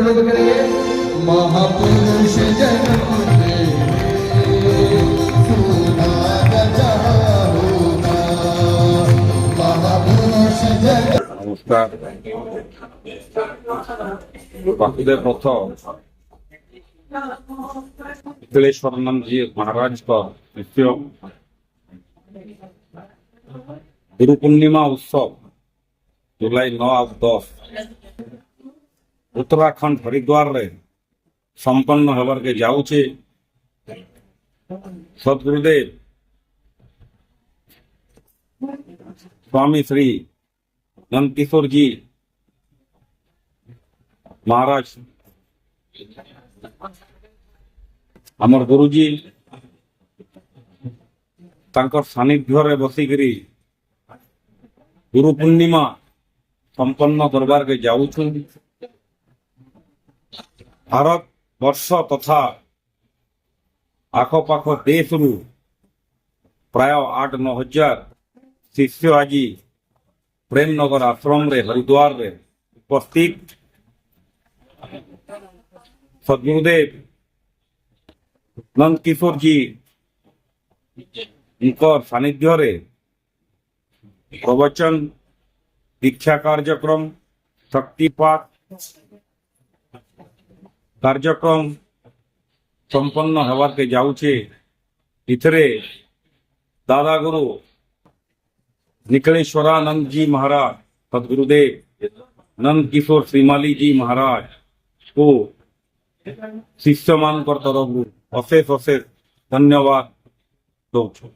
करेंगे। महापुरुष जन्म ले सुनाद जहाँ होगा, महापुरुष जन्म। नमस्कार। वासुदेव रथ विकलेश्वरानंद जी महाराज का नित्य गुरु पूर्णिमा उत्सव जुलाई 9 और 10 उत्तराखंड हरिद्वार रे संपन्न होवर के जाऊे। सदगुरुदेव स्वामी श्री नंदकिशोर जी महाराज आमर गुरुजी तांकर सानिध्य बसिकी गुरु पूर्णिमा संपन्न करबार के जाऊँ। भारत वर्ष तथा आखपाख देश रु प्राय 8-9 हजार शिष्य आज प्रेमनगर आश्रम रे हरिद्वार रे उपस्थित सदगुरुदेव नंदकिशोर जी इनकर सानिध्य रे प्रवचन दीक्षा कार्यक्रम शक्तिपात कार्यक्रम संपन्न होवार के जाऊे। इथरे दादा गुरु निकलेश्वरानंद जी महाराज सदगुरुदेव नंदकिशोर श्रीमाली जी महाराज को शिष्य मान तरफ अशेष अशेष धन्यवाद दौर।